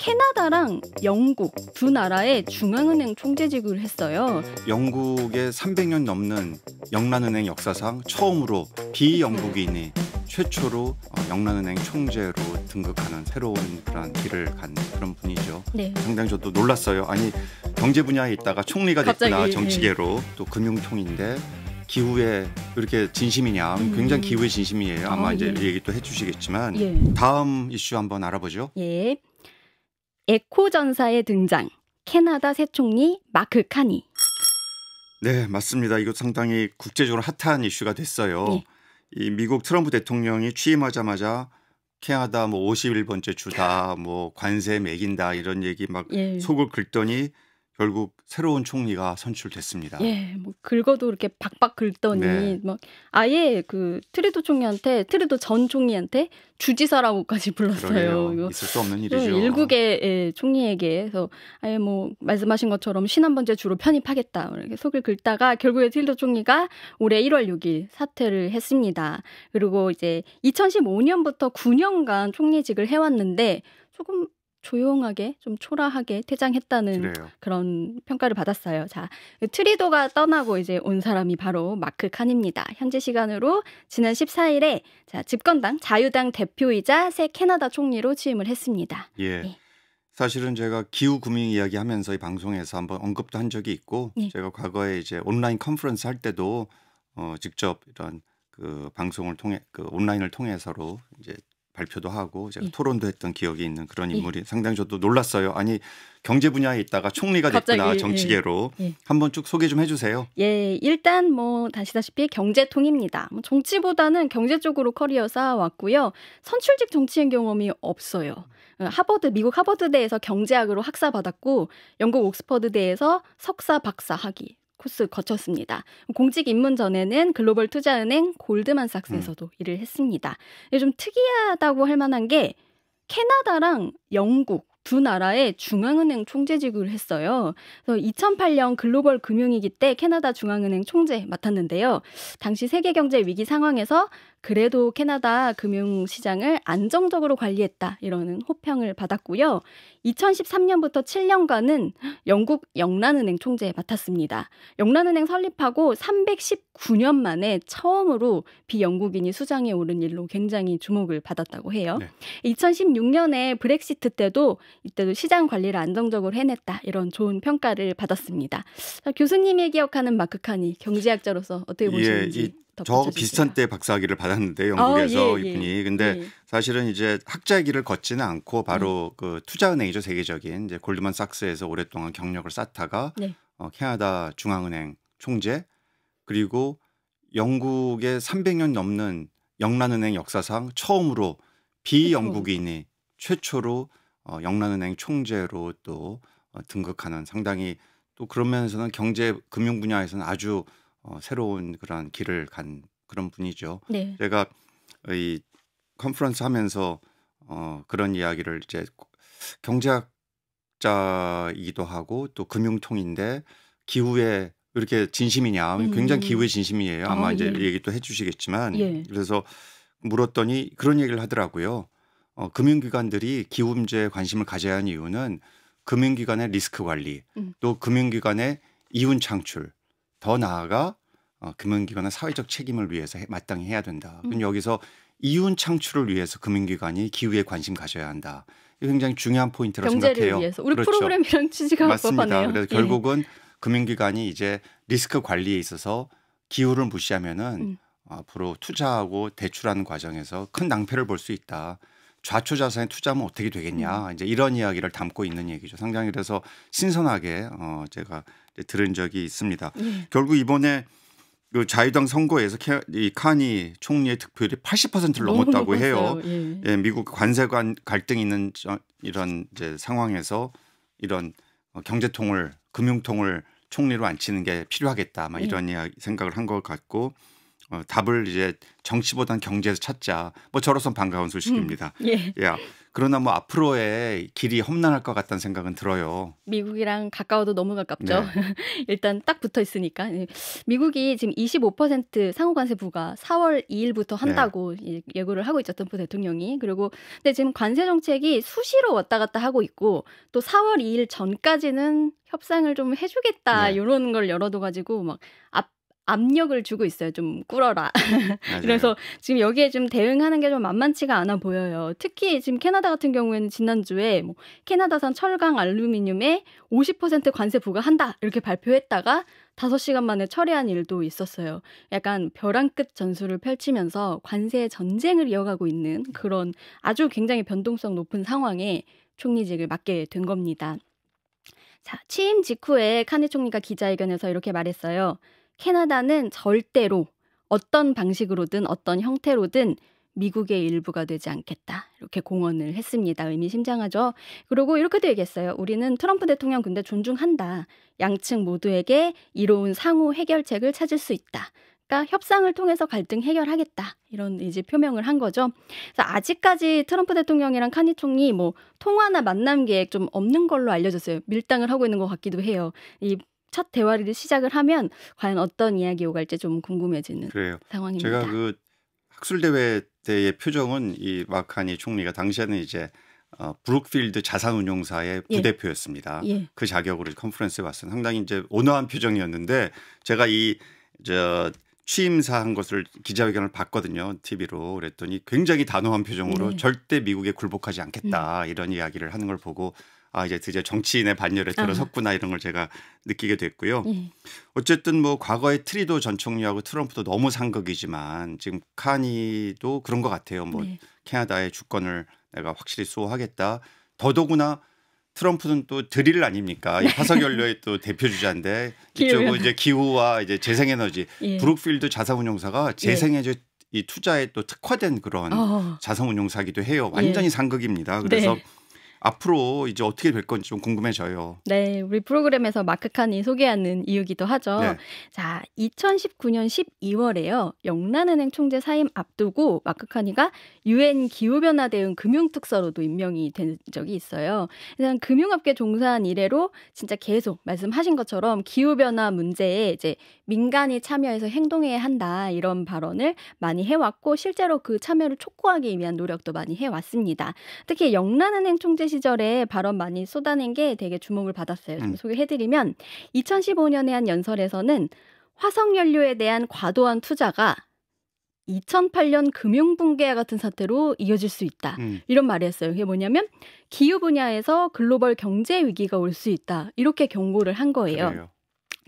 캐나다랑 영국 두 나라의 중앙은행 총재직을 했어요. 영국의 300년 넘는 영란은행 역사상 처음으로 비영국인이 최초로 영란은행 총재로 등극하는 새로운 그런 길을 간 그런 분이죠. 네. 상당히 저도 놀랐어요. 아니 경제 분야에 있다가 총리가 됐구나. 갑자기, 정치계로 또 금융통인데 기후에 이렇게 진심이냐. 굉장히 기후에 진심이에요. 아마 이제 예. 얘기 또 해주시겠지만 예. 다음 이슈 한번 알아보죠. 예. 에코전사의 등장. 캐나다 새 총리 마크 카니. 네, 맞습니다. 이거 상당히 국제적으로 핫한 이슈가 됐어요. 예. 이 미국 트럼프 대통령이 취임하자마자 캐나다 뭐 51번째 주다, 뭐 관세 매긴다 이런 얘기 막 예. 속을 긁더니 결국 새로운 총리가 선출됐습니다. 예, 뭐 긁어도 이렇게 박박 긁더니 네. 막 아예 그 트루도 총리한테 트루도 전 총리한테 주지사라고까지 불렀어요. 그러게요. 이거 있을 수 없는 좀 일이죠. 일국의 총리에게 그래서 아예 뭐 말씀하신 것처럼 51번째 주로 편입하겠다 이렇게 속을 긁다가 결국에 트루도 총리가 올해 1월 6일 사퇴를 했습니다. 그리고 이제 2015년부터 9년간 총리직을 해왔는데 조금 조용하게 좀 초라하게 퇴장했다는 그래요. 그런 평가를 받았어요. 자, 트리도가 떠나고 이제 온 사람이 바로 마크 칸입니다. 현지 시간으로 지난 14일에 자, 집권당 자유당 대표이자 새 캐나다 총리로 취임을 했습니다. 예. 네. 사실은 제가 기후 금융 이야기하면서 이 방송에서 한번 언급도 한 적이 있고 네. 제가 과거에 이제 온라인 컨퍼런스 할 때도 직접 이런 그 방송을 통해 그 온라인을 통해서로 이제 발표도 하고 제가 예. 토론도 했던 기억이 있는 그런 예. 인물이 상당히 저도 놀랐어요. 아니 경제 분야에 있다가 총리가 됐구나. 갑자기, 정치계로. 예. 한번 쭉 소개 좀 해주세요. 예, 일단 뭐 다시다시피 경제통입니다. 뭐 정치보다는 경제 쪽으로 커리어 쌓아왔고요. 선출직 정치인 경험이 없어요. 미국 하버드대에서 경제학으로 학사 받았고 영국 옥스퍼드대에서 석사 박사 학위 코스 거쳤습니다. 공직 입문 전에는 글로벌 투자은행 골드만삭스에서도 일을 했습니다. 좀 특이하다고 할 만한 게 캐나다랑 영국 두 나라의 중앙은행 총재직을 했어요. 그래서 2008년 글로벌 금융위기 때 캐나다 중앙은행 총재 맡았는데요. 당시 세계 경제 위기 상황에서 그래도 캐나다 금융시장을 안정적으로 관리했다 이러는 호평을 받았고요. 2013년부터 7년간은 영국 영란은행 총재 맡았습니다. 영란은행 설립하고 319년 만에 처음으로 비영국인이 수장에 오른 일로 굉장히 주목을 받았다고 해요. 네. 2016년에 브렉시트 때도 이때도 시장 관리를 안정적으로 해냈다 이런 좋은 평가를 받았습니다. 자, 교수님이 기억하는 마크 카니 경제학자로서 어떻게 보시는지 저하고 비슷한 때 박사학위를 받았는데 영국에서 이분이 근데 사실은 이제 학자의 길을 걷지는 않고 바로 그 투자은행이죠. 세계적인 이제 골드만삭스에서 오랫동안 경력을 쌓다가 캐나다 중앙은행 총재 그리고 영국의 300년 넘는 영란은행 역사상 처음으로 비영국인이 최초로 영란은행 총재로 또 등극하는 상당히 또 그런 면에서는 경제 금융 분야에서는 아주 새로운 그런 길을 간 그런 분이죠. 네. 제가 이 컨퍼런스 하면서 그런 이야기를 이제 경제학자이기도 하고 또 금융통인데 기후에 이렇게 진심이냐. 굉장히 기후에 진심이에요. 아마 이제 얘기 또 해주시겠지만 그래서 물었더니 그런 얘기를 하더라고요. 금융기관들이 기후 문제에 관심을 가져야 하는 이유는 금융기관의 리스크 관리 또 금융기관의 이윤 창출 더 나아가 금융기관의 사회적 책임을 위해서 마땅히 해야 된다. 그럼 여기서 이윤 창출을 위해서 금융기관이 기후에 관심 가져야 한다. 이거 굉장히 중요한 포인트라고 경제를 생각해요. 위해서. 우리 그렇죠. 프로그램이랑 취지가 맞습니다. 합법하네요. 그래서 결국은 금융기관이 이제 리스크 관리에 있어서 기후를 무시하면은 앞으로 투자하고 대출하는 과정에서 큰 낭패를 볼 수 있다. 좌초 자산에 투자하면 어떻게 되겠냐. 이제 이런 이야기를 담고 있는 얘기죠. 상당히 그래서 신선하게 제가 들은 적이 있습니다. 결국 이번에 그 자유당 선거에서 이 카니 총리의 득표율이 80%를 넘었다고 해요. 예, 미국 관세 갈등이 있는 이런 이제 상황에서 이런 경제통을 금융통을 총리로 앉히는 게 필요하겠다. 막 이런 생각을 한 것 같고 답을 이제 정치보다는 경제에서 찾자. 뭐 저로선 반가운 소식입니다. 예. 야, 그러나 뭐 앞으로의 길이 험난할 것 같다는 생각은 들어요. 미국이랑 가까워도 너무 가깝죠. 네. 일단 딱 붙어 있으니까. 미국이 지금 25% 상호관세 부과 4월 2일부터 한다고 예고를 하고 있죠. 트럼프 대통령이. 그리고 근데 지금 관세 정책이 수시로 왔다 갔다 하고 있고 또 4월 2일 전까지는 협상을 좀 해주겠다 이런 걸 열어둬가지고 막 압력을 주고 있어요. 좀 꿇어라. 그래서 지금 여기에 좀 대응하는 게 좀 만만치가 않아 보여요. 특히 지금 캐나다 같은 경우에는 지난주에 뭐 캐나다산 철강 알루미늄에 50% 관세 부과한다 이렇게 발표했다가 5시간 만에 철회한 일도 있었어요. 약간 벼랑 끝 전술을 펼치면서 관세 전쟁을 이어가고 있는 그런 아주 굉장히 변동성 높은 상황에 총리직을 맡게 된 겁니다. 자, 취임 직후에 카니 총리가 기자회견에서 이렇게 말했어요. 캐나다는 절대로 어떤 방식으로든 어떤 형태로든 미국의 일부가 되지 않겠다. 이렇게 공언을 했습니다. 의미심장하죠. 그리고 이렇게도 얘기했어요. 우리는 트럼프 대통령 근데 존중한다. 양측 모두에게 이로운 상호 해결책을 찾을 수 있다. 그러니까 협상을 통해서 갈등 해결하겠다. 이런 이제 표명을 한 거죠. 그래서 아직까지 트럼프 대통령이랑 카니 총리 뭐 통화나 만남 계획 좀 없는 걸로 알려졌어요. 밀당을 하고 있는 것 같기도 해요. 이 첫 대화를 시작을 하면 과연 어떤 이야기 오갈지 좀 궁금해지는 상황입니다. 제가 그 학술대회 때의 표정은 이 마카니 총리가 당시에는 이제 브룩필드 자산운용사의 부대표였습니다. 그 자격으로 컨퍼런스에 왔어요. 상당히 이제 온화한 표정이었는데 제가 취임사 한 것을 기자회견을 봤거든요. TV로. 그랬더니 굉장히 단호한 표정으로 절대 미국에 굴복하지 않겠다 이런 이야기를 하는 걸 보고 이제 드디어 정치인의 반열에 들어섰구나 이런 걸 제가 느끼게 됐고요. 어쨌든 뭐 과거에 트리도 전 총리하고 트럼프도 너무 상극이지만 지금 카니도 그런 것 같아요. 뭐 캐나다의 주권을 내가 확실히 수호하겠다. 더더구나 트럼프는 또 드릴 아닙니까? 이 화석연료의 또 대표 주자인데 이쪽은 이제 기후와 이제 재생에너지 브룩필드 자산운용사가 재생에너지 이 투자에 또 특화된 그런 자산운용사기도 해요. 완전히 상극입니다. 그래서 앞으로 이제 어떻게 될 건지 좀 궁금해져요. 네, 우리 프로그램에서 마크 칸이 소개하는 이유기도 하죠. 자, 2019년 12월에요. 영란은행 총재 사임 앞두고 마크 칸이가 UN 기후변화 대응 금융특사로도 임명이 된 적이 있어요. 일단 금융업계 종사한 이래로 진짜 계속 말씀하신 것처럼 기후변화 문제에 이제 민간이 참여해서 행동해야 한다 이런 발언을 많이 해왔고 실제로 그 참여를 촉구하기 위한 노력도 많이 해왔습니다. 특히 영란은행 총재 시절에 발언 많이 쏟아낸 게 되게 주목을 받았어요. 좀 소개해드리면 2015년에 한 연설에서는 화석연료에 대한 과도한 투자가 2008년 금융붕괴와 같은 사태로 이어질 수 있다. 이런 말을 했어요. 그게 뭐냐면 기후 분야에서 글로벌 경제 위기가 올 수 있다. 이렇게 경고를 한 거예요. 그래요.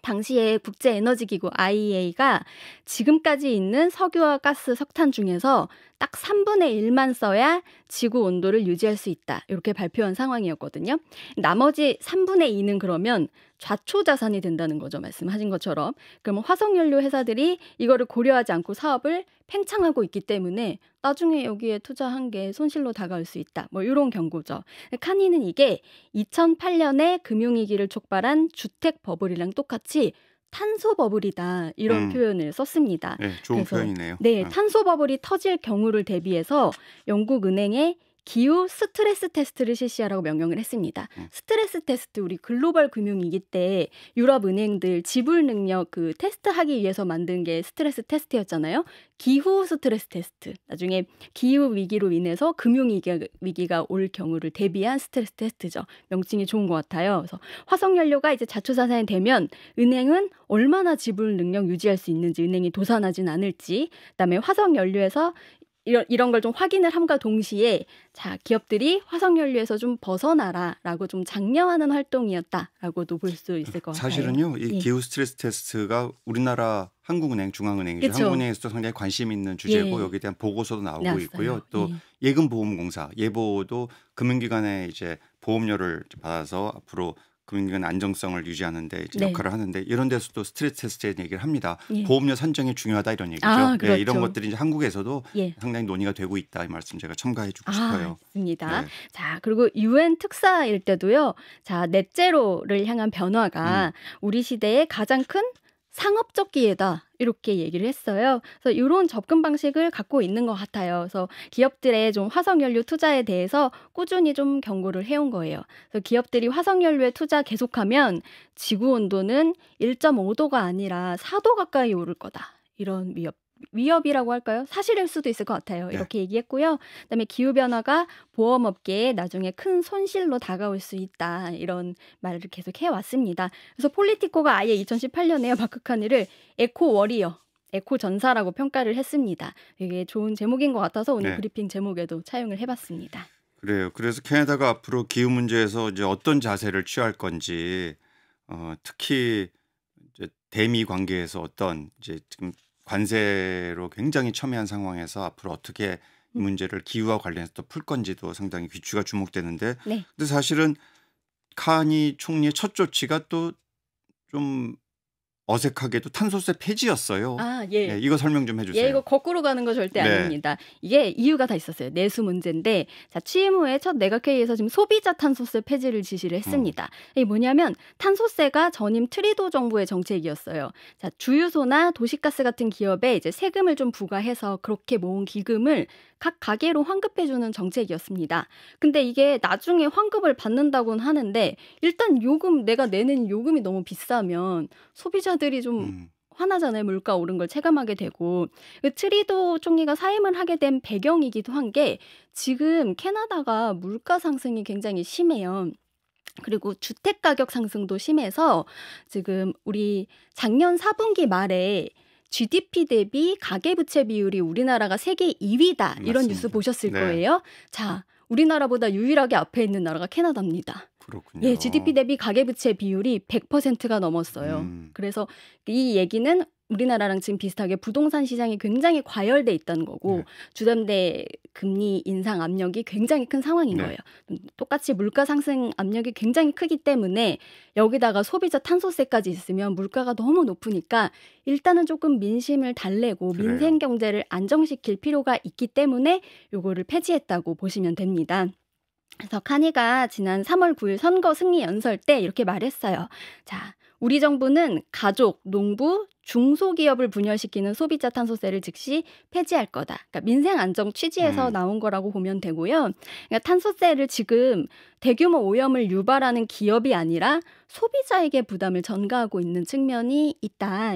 당시에 국제에너지기구 IEA가 지금까지 있는 석유와 가스, 석탄 중에서 딱 3분의 1만 써야 지구 온도를 유지할 수 있다. 이렇게 발표한 상황이었거든요. 나머지 3분의 2는 그러면 좌초자산이 된다는 거죠. 말씀하신 것처럼. 그러면 화석연료 회사들이 이거를 고려하지 않고 사업을 팽창하고 있기 때문에 나중에 여기에 투자한 게 손실로 다가올 수 있다. 뭐 이런 경고죠. 카니는 이게 2008년에 금융위기를 촉발한 주택 버블이랑 똑같이 탄소 버블이다 이런 표현을 썼습니다. 네, 좋은 표현이네요. 네, 탄소 버블이 터질 경우를 대비해서 영국 은행에 기후 스트레스 테스트를 실시하라고 명령을 했습니다. 스트레스 테스트 우리 글로벌 금융위기 때 유럽 은행들 지불 능력 그 테스트하기 위해서 만든 게 스트레스 테스트였잖아요. 기후 스트레스 테스트. 나중에 기후 위기로 인해서 금융위기가 올 경우를 대비한 스트레스 테스트죠. 명칭이 좋은 것 같아요. 그래서 화석연료가 이제 자초자산이 되면 은행은 얼마나 지불 능력 유지할 수 있는지 은행이 도산하진 않을지 그다음에 화석연료에서 이런 걸 좀 확인을 함과 동시에 자 기업들이 화석연료에서 좀 벗어나라라고 좀 장려하는 활동이었다라고도 볼 수 있을 것 같아요. 사실은요. 이 기후 스트레스 테스트가 우리나라 한국은행, 중앙은행이죠. 그쵸? 한국은행에서도 상당히 관심 있는 주제고 여기에 대한 보고서도 나오고 나왔어요. 있고요. 또 예금보험공사, 예보도 금융기관에 이제 보험료를 받아서 앞으로 금융기관 안정성을 유지하는 데 이제 역할을 하는데 이런 데서도 스트레스 테스트에 얘기를 합니다. 보험료 산정이 중요하다 이런 얘기죠. 그렇죠. 네, 이런 것들이 이제 한국에서도 상당히 논의가 되고 있다 이 말씀 제가 첨가해 주고 싶어요. 맞습니다. 네. 자, 그리고 UN 특사일 때도요. 자, 넷제로를 향한 변화가 우리 시대의 가장 큰 상업적 기회다 이렇게 얘기를 했어요. 그래서 이런 접근 방식을 갖고 있는 것 같아요. 그래서 기업들의 좀 화석연료 투자에 대해서 꾸준히 좀 경고를 해온 거예요. 그래서 기업들이 화석연료에 투자 계속하면 지구 온도는 1.5도가 아니라 4도 가까이 오를 거다. 이런 위협이라고 할까요? 사실일 수도 있을 것 같아요. 이렇게 얘기했고요. 그다음에 기후변화가 보험업계에 나중에 큰 손실로 다가올 수 있다. 이런 말을 계속 해왔습니다. 그래서 폴리티코가 아예 2018년에 마크 카니를 에코 워리어, 에코 전사라고 평가를 했습니다. 이게 좋은 제목인 것 같아서 오늘 브리핑 제목에도 차용을 해봤습니다. 그래요. 그래서 캐나다가 앞으로 기후 문제에서 이제 어떤 자세를 취할 건지, 특히 이제 대미 관계에서 어떤 이제 지금 관세로 굉장히 첨예한 상황에서 앞으로 어떻게 이 문제를 기후와 관련해서 또 풀 건지도 상당히 귀추가 주목되는데, 근데 사실은 카니 총리의 첫 조치가 또 좀 어색하게도 탄소세 폐지였어요. 예, 이거 설명 좀 해주세요. 이거 거꾸로 가는 거 절대 아닙니다. 이게 이유가 다 있었어요. 내수 문제인데, 자, 취임 후에 첫 내각회의에서 지금 소비자 탄소세 폐지를 지시를 했습니다. 이게 뭐냐면 탄소세가 전임 트리도 정부의 정책이었어요. 자, 주유소나 도시가스 같은 기업에 이제 세금을 좀 부과해서 그렇게 모은 기금을 각 가게로 환급해주는 정책이었습니다. 근데 이게 나중에 환급을 받는다고는 하는데 일단 내가 내는 요금이 너무 비싸면 소비자들이 좀 화나잖아요. 물가 오른 걸 체감하게 되고. 트리도 총리가 사임을 하게 된 배경이기도 한 게 지금 캐나다가 물가 상승이 굉장히 심해요. 그리고 주택 가격 상승도 심해서 지금 우리 작년 4분기 말에 GDP 대비 가계부채 비율이 우리나라가 세계 2위다. 이런 맞습니다. 뉴스 보셨을 거예요. 자, 우리나라보다 유일하게 앞에 있는 나라가 캐나다입니다. 그렇군요. GDP 대비 가계부채 비율이 100%가 넘었어요. 그래서 이 얘기는 우리나라랑 지금 비슷하게 부동산 시장이 굉장히 과열돼 있다는 거고 주담대 금리 인상 압력이 굉장히 큰 상황인 거예요. 똑같이 물가 상승 압력이 굉장히 크기 때문에 여기다가 소비자 탄소세까지 있으면 물가가 너무 높으니까 일단은 조금 민심을 달래고 민생 경제를 안정시킬 필요가 있기 때문에 요거를 폐지했다고 보시면 됩니다. 그래서 카니가 지난 3월 9일 선거 승리 연설 때 이렇게 말했어요. 자, 우리 정부는 가족, 농부, 중소기업을 분열시키는 소비자 탄소세를 즉시 폐지할 거다. 그러니까 민생 안정 취지에서 나온 거라고 보면 되고요. 그러니까 탄소세를 지금 대규모 오염을 유발하는 기업이 아니라 소비자에게 부담을 전가하고 있는 측면이 있다.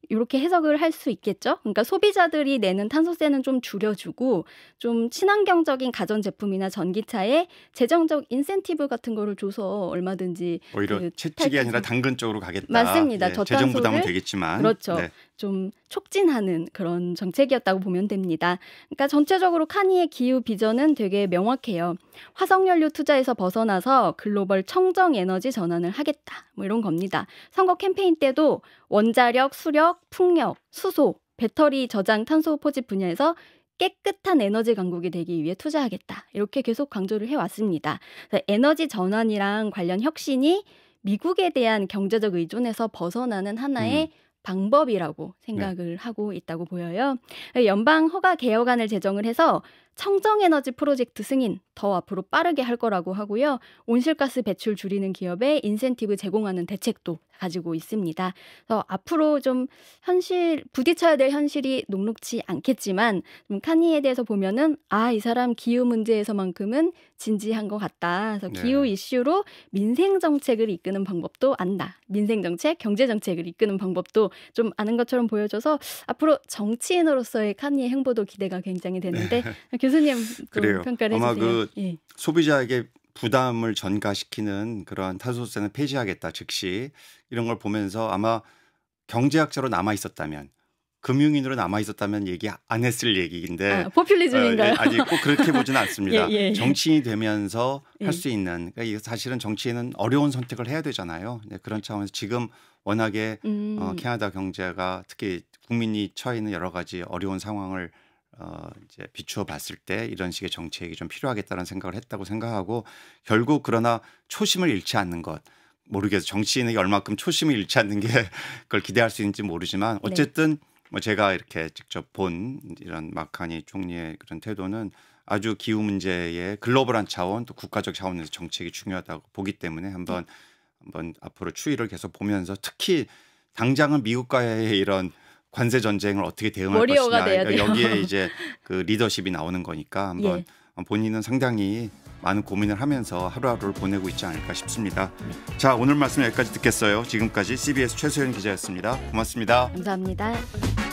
이렇게 해석을 할 수 있겠죠. 그러니까 소비자들이 내는 탄소세는 좀 줄여주고 좀 친환경적인 가전제품이나 전기차에 재정적 인센티브 같은 거를 줘서 얼마든지 오히려 채찍이 아니라 당근 쪽으로 가겠다. 맞습니다. 재정 부담은 되겠지만. 그렇죠. 좀 촉진하는 그런 정책이었다고 보면 됩니다. 그러니까 전체적으로 카니의 기후 비전은 되게 명확해요. 화석연료 투자에서 벗어나서 글로벌 청정 에너지 전환을 하겠다. 뭐 이런 겁니다. 선거 캠페인 때도 원자력, 수력, 풍력, 수소, 배터리 저장 탄소 포집 분야에서 깨끗한 에너지 강국이 되기 위해 투자하겠다. 이렇게 계속 강조를 해왔습니다. 에너지 전환이랑 관련 혁신이 미국에 대한 경제적 의존에서 벗어나는 하나의 방법이라고 생각을 하고 있다고 보여요. 연방 허가 개혁안을 제정을 해서 청정에너지 프로젝트 승인 더 앞으로 빠르게 할 거라고 하고요. 온실가스 배출 줄이는 기업에 인센티브 제공하는 대책도 가지고 있습니다. 그래서 앞으로 좀 부딪혀야 될 현실이 녹록지 않겠지만 좀 카니에 대해서 보면은 이 사람 기후 문제에서만큼은 진지한 것 같다. 그래서 기후 이슈로 민생 정책을 이끄는 방법도 안다. 민생 정책, 경제 정책을 이끄는 방법도 좀 아는 것처럼 보여줘서 앞으로 정치인으로서의 카니의 행보도 기대가 굉장히 되는데 교수님 좀 평가를 해주세요. 아마 소비자에게 부담을 전가시키는 그런 탄소세는 폐지하겠다 즉시 이런 걸 보면서 아마 경제학자로 남아 있었다면 금융인으로 남아 있었다면 얘기 안 했을 얘기인데 포퓰리즘인가요? 아니 꼭 그렇게 보지는 않습니다. 정치인이 되면서 할 수 있는 그러니까 사실은 정치인은 어려운 선택을 해야 되잖아요. 그런 차원에서 지금 워낙에 캐나다 경제가 특히 국민이 처해 있는 여러 가지 어려운 상황을 이제 비추어 봤을 때 이런 식의 정책이 좀 필요하겠다는 생각을 했다고 생각하고 결국 그러나 초심을 잃지 않는 것 모르겠어요. 정치인에게 얼마큼 초심을 잃지 않는 게 그걸 기대할 수 있는지 모르지만 어쨌든 뭐 제가 이렇게 직접 본 이런 마카니 총리의 그런 태도는 아주 기후 문제의 글로벌한 차원 또 국가적 차원에서 정책이 중요하다고 보기 때문에 한번 앞으로 추이를 계속 보면서 특히 당장은 미국과의 이런 관세 전쟁을 어떻게 대응할 워리어가 것이냐 돼야 돼요. 여기에 이제 그 리더십이 나오는 거니까 한번 본인은 상당히 많은 고민을 하면서 하루하루를 보내고 있지 않을까 싶습니다. 자, 오늘 말씀 여기까지 듣겠어요. 지금까지 CBS 최소연 기자였습니다. 고맙습니다. 감사합니다.